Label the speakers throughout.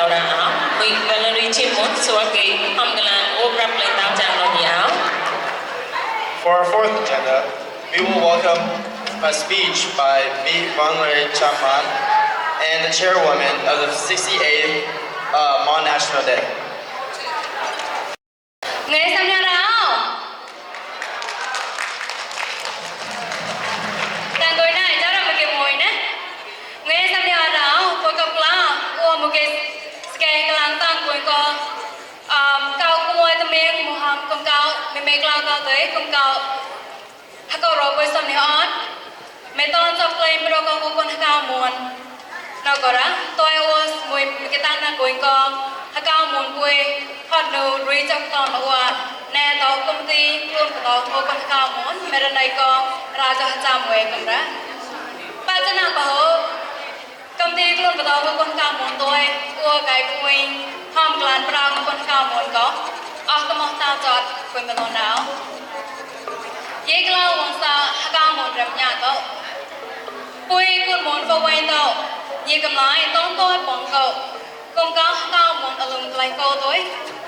Speaker 1: tàu đàn áo vì gallery chim muốn xóa kỳ hầm galan ô rap lên tàu chàng lo áo.
Speaker 2: For our fourth agenda, we will welcome a speech by V. Vanglari Chaman and the chairwoman of the 68th Mon National Day.
Speaker 3: Người xem nhau đâu? Đang ngồi này chắc là một cái mồi nè. Người xem nhau đâu? Tôi gặp là một cái cái làm tăng của cô cao của tôi mình một hàm công cao mình cao cao tới công cao. Hãy cầu rồi với sân nhau ớt. Mấy tôn cho play pro con con cao muôn. Nào có đó, tôi was một cái tăng năng của con. Hãy cao muôn quê. Hot no reach up on the nè tàu công ty luôn của tàu cô con cao muốn mẹ này con ra cho chăm về cầm ra ba chân nào bảo công ty luôn của tàu cô con cao muốn tôi qua cái queen hom clan brown con cao muốn có tao mong tao chọn quên cái nào dễ lao hoàng sa cao muốn rập nhà tao quê con muốn vào quay tao dễ cầm lái tông tôi bỏng cậu con cao muốn ở lưng lại cô tôi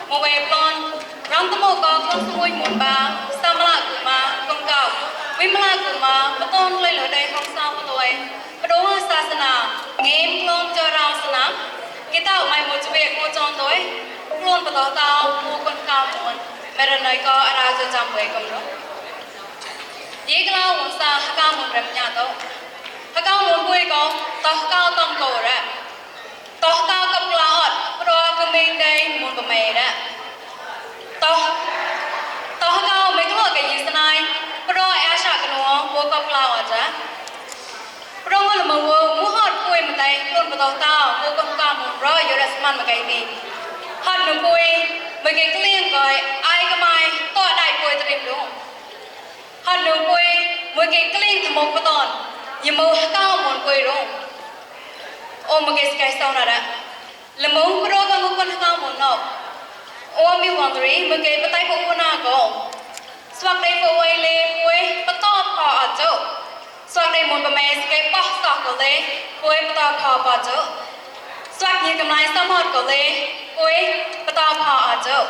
Speaker 3: một bài plan rắn tấm màu có con xuôi muốn ba sam la của ma công cao vim la của ma bắt tôn lên lửa đây không sao của tôi bắt đầu sa sana game long cho rau sana kita ở mai một việc một chọn tôi luôn bắt đầu tao mua con cao muốn mẹ lần này có ra cho chăm về cầm đó dễ lao muốn sa cao muốn rèm nhà tôi cao muốn vui có tao cao tâm cầu ra tao cao cấp lao bắt đầu cái mình đây muốn của mày đó tao cao mấy cái gì thế này bắt đầu ai sợ cái nó mua cặp lao ở đó bắt đầu là mua hot quay mà tay luôn bắt đầu tao mua con cam một rồi giờ là mà cái gì hot nó quay mấy cái client gọi ai cái mai tôi đại quay tìm đúng hot nó quay mấy cái client thì một cái tòn nhưng mà cao một quay đúng ôm một cái sau này đó là muốn bắt đầu con cao một nọ ôm mi wondering mấy cái bắt tay của na có swag đây của ai lê quay bắt to phò ở chỗ swag đây muốn bấm cái box stock của lê quay bắt to phò ở chỗ swag như cầm lái xong hot của lê quay bắt to phò ở chỗ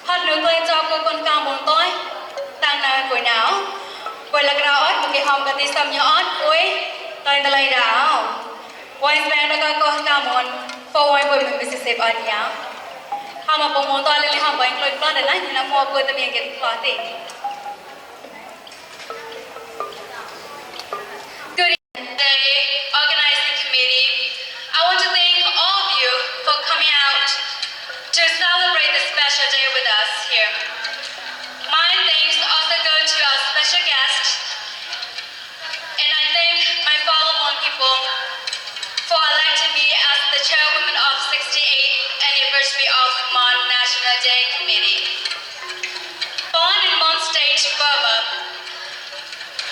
Speaker 3: hot nước lên cho cô con cao muốn tôi tăng na quay não quay là cái đó một cái hòm cái tí xăm nhỏ ớt quay tay ta lấy đảo quay xem nó coi con cao muốn phô quay quay mình sẽ xếp ở nhau hama pomoto alili hamba include plan na ni na mo ko tabi ang klati Good day organizing committee I want to thank all of you for coming out to celebrate this special day with us here my thanks also go to our special guest and I thank my fellow Mon people for electing me as the chairwoman of 68th anniversary of Mon National Day Committee. Born in Mon State, Burma,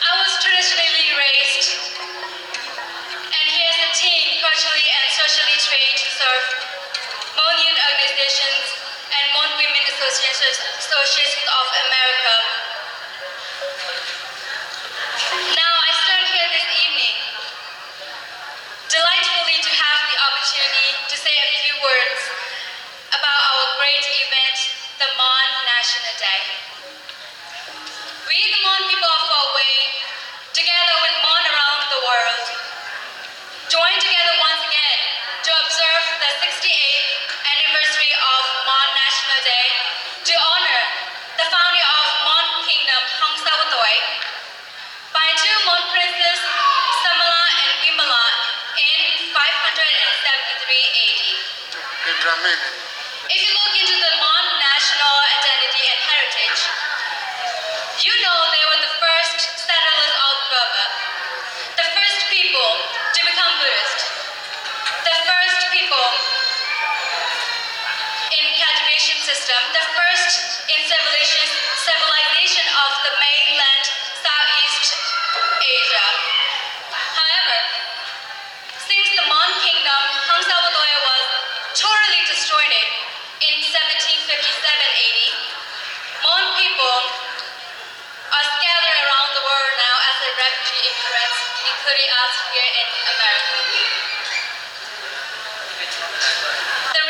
Speaker 3: I was traditionally raised and here's a team culturally and socially trained to serve Mon youth organizations and Mon Women Associations of America. Now I stand here this evening delightfully to have the opportunity to say a few words about our great event, the Mon National Day. We, the Mon people of Huawei, together with Mon around the world, join together once again to observe the 68th anniversary of Mon National Day to honor the founder of Mon Kingdom, Hong Sawatoi, by two Mon princes, Samala and Vimala, in 573 AD. If you look into the Mon national identity and heritage, you know they were the first settlers of Burma, the first people to become Buddhist, the first people in cultivation system, the first in civilization of the mainland Southeast Asia. However, since the Mon Kingdom, Hong Sawatoi was totally destroyed in 1757 AD, Mon people are scattered around the world now as a refugee immigrants, including us here in America. The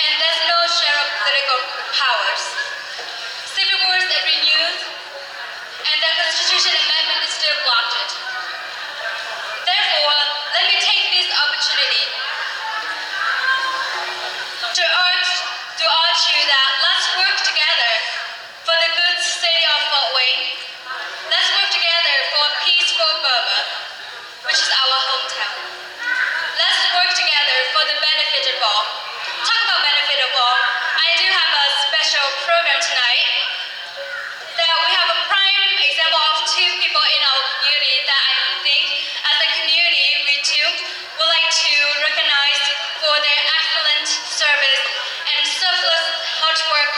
Speaker 3: and there's no share of political powers. Civil wars are renewed, and the constitution amendment is still blocked. Therefore, let me take this opportunity to urge you that let's work together for the good city of Fort Wayne. Let's work together for a peaceful Burma, which is our hometown. Let's work together for the benefit of all. Talk about benefit of all. I do have a special program tonight that we have a prime example of two people in our community that I think as a community we too would like to recognize for their excellent service and selfless hard work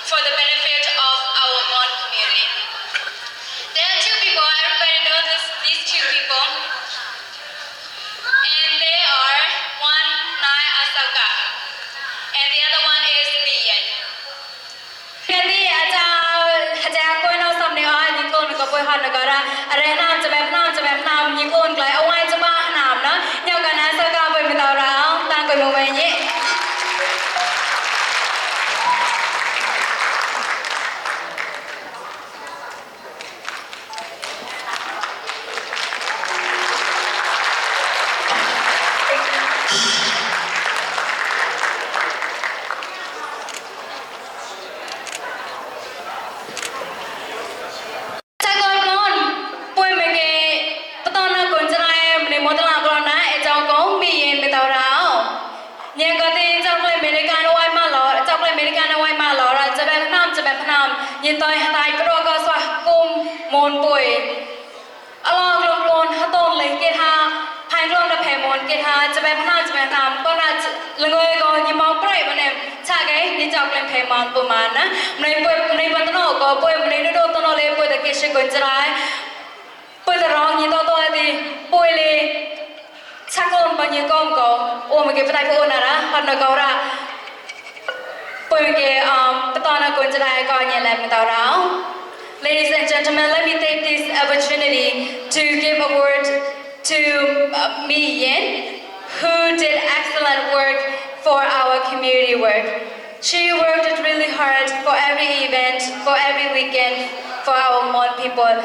Speaker 3: for the benefit of our Mon community. There are two people, everybody knows these two people, and they are one Nai Asaka and the other one is Li Yan. ဒီနေ့အကြောင်းကိုနောက်ဆောင်နေအောင်ဒီကုန်းကပွဲဟန်ကရာအရနာจะแบบน้ำညီကုန်းကလေးအဝိုင်းจะบ้าน้ำเนาะညောက်ကနာစကားပဲမတော်ရအောင်တန်ကိုလုံးဝညစ် ยินตอยหายโปรก็สวะกุมมนป่วยอลองลงโลนฮะต้นเลยเกทาภายรวมระแผ่มนเกทาจะแบบน่าจะแบบนำก็น่าจะลงเลยก็ยิมองเปรย์มันเองชาไงนี่จะเป็นแผ่มนประมาณนะในป่วยในวันต้นก็ป่วยในฤดูต้นเลยป่วยแต่เกศกุญจะได้ป่วยแต่ร้องยินตัวดีป่วยเลยชักลมปัญญากรก็โอ้เมื่อกี้ไปได้ก็โอนะพันนกอระLadies and gentlemen, let me take this opportunity to give a word to Mi Yin, who did excellent work for our community work. She worked really hard for every event, for every weekend, for our Mon people.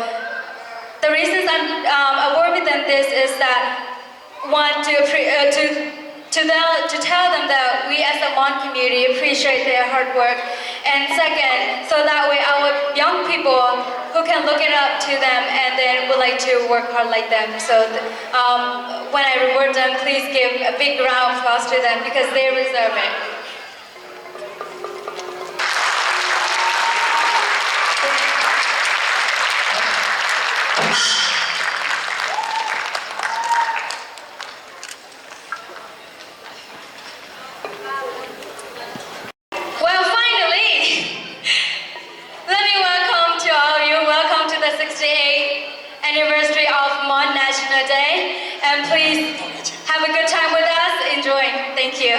Speaker 3: The reasons I'm awarding them this is that one to tell them that we as a Mon community appreciate their hard work, and second, so that way our young people who can look it up to them and then would like to work hard like them. So when I reward them, please give a big round of applause to them because they deserve it. Anniversary of Mon National Day, and please have a good time with us. Enjoy. Thank you.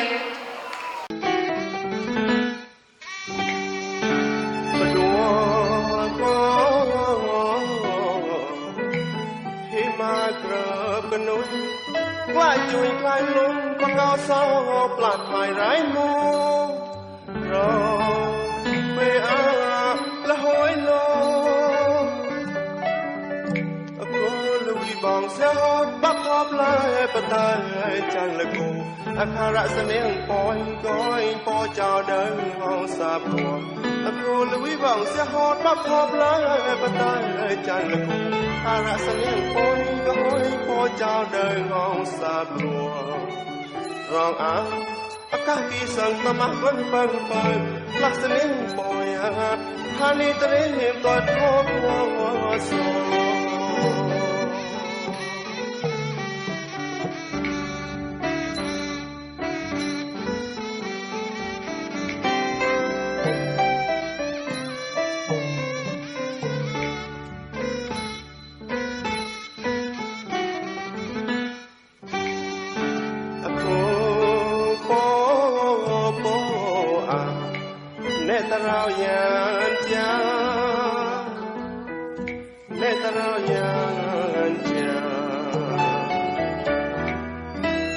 Speaker 4: ว่าจุยคลายลุงปะกอซอปลัดหายไร้มูรอเปอาละหอยโลบองเสียหดบักพอบลายปะตายจันละกูอาคาระเสนียงปอยก้อยปอเจ้าเดินห้องสาบหัวอาครูลุยบองเสียหดบักพอบลายปะตายจันละกูอาระเสนียงปอยก้อยปอเจ้าเดินห้องสาบหัวรองอาอากาศกีสังตะมักเปิ้นเปิ้นเปิ้นลักเสนียงปอยฮานีตะเรียมตัวทอดหัวโซตราวยันจาเนตราวยันจา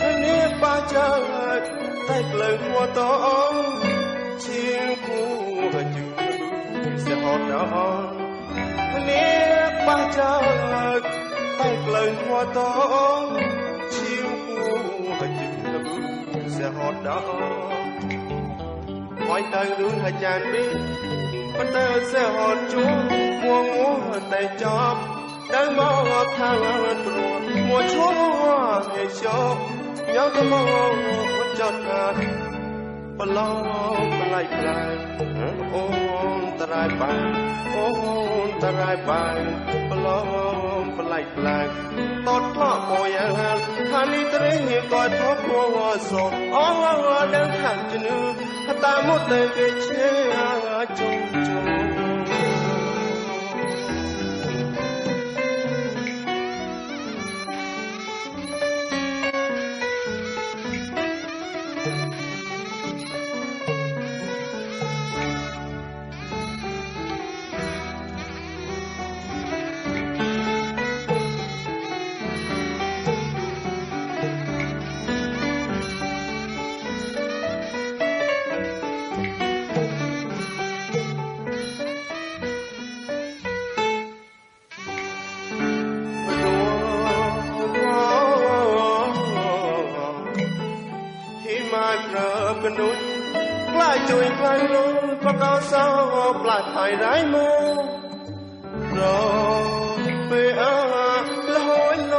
Speaker 4: อันนี้ป้าจะแต่ tay lời hoa to chiên cu và chữ sẽ hót đó nếp ba trời tay lời hoa to chiên cu và chữ sẽ hót đó hỏi tay đứng hai chàng biết bắt tay sẽ hót chúa mua ngủ tay chóp đang bao thang tuột mùa chúa ngày cho nhớ cái mơ chợt ngạtบลองปลายปลายโอ้ตรายไปโอ้ตรายไปบลองปลายปลายตอดกล้าโมยังหันท่านี้ตรีเหกอดทบหัวสอบอ๋อเดินทางจนูตามุดเตเกเชจงจงกันนุ่นกล้าจุยกล้าลุ้นประกอบเศร้าปลาดถ่ายร้ายโมรอไปละหอยโล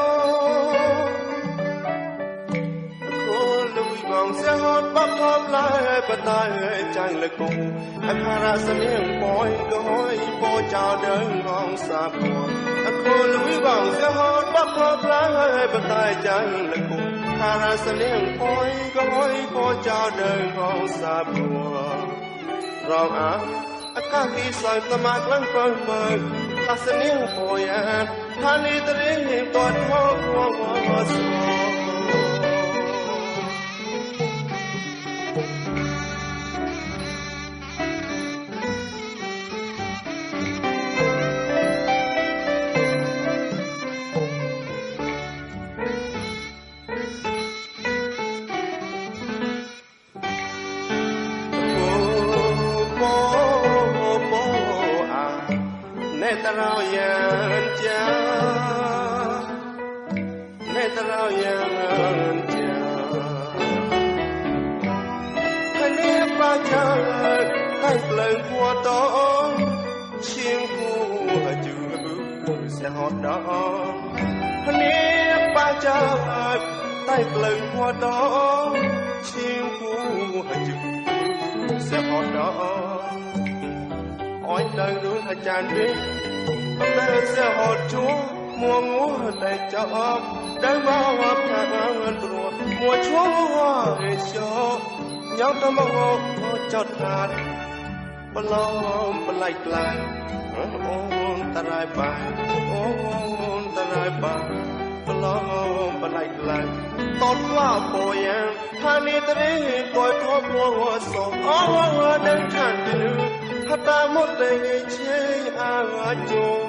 Speaker 4: คนลุยมองเสียหอดปักพบลายปะตายจังละกูอาคาราเสนียงปอยก็หอยโปเจ้าเดินมองสาบัวคนลุยมองเสียหอดปักพบลายปะตายจังละกูคาราเสนียงปอยก็หอยโปเจ้าเดินมองสาบัวรองอากาศที่สายตะมากลังเปิงเปิงลาเสนียงปอยท่านี้ตรีหิตอดท้องหัวสมตะเรายังจ้าในตะเรายังจ้าท่านนี้ปาจาให้เปล่งหัวตองเชียงกูจูเสียหอดดองท่านนี้ปาจาให้เปล่งหัวตองเชียงกูจูเสียหอดดองอ้อยดังดูอาจารย์ดิมันได้เสียหอดชัวมัวงูได้จับได้มาว่าพระเงินตัวมัวชัวเรชอยาวตะมองจัดงานปลอมปลายกลางโอ้ตรายไปโอ้ตรายไปปลอมปลายกลางตอดว่าโปยังท่านี้ตรีก่อยทบหัวสอบอ๋อเดินทางจะนึกถ้าตาหมดเลยเชยอาจง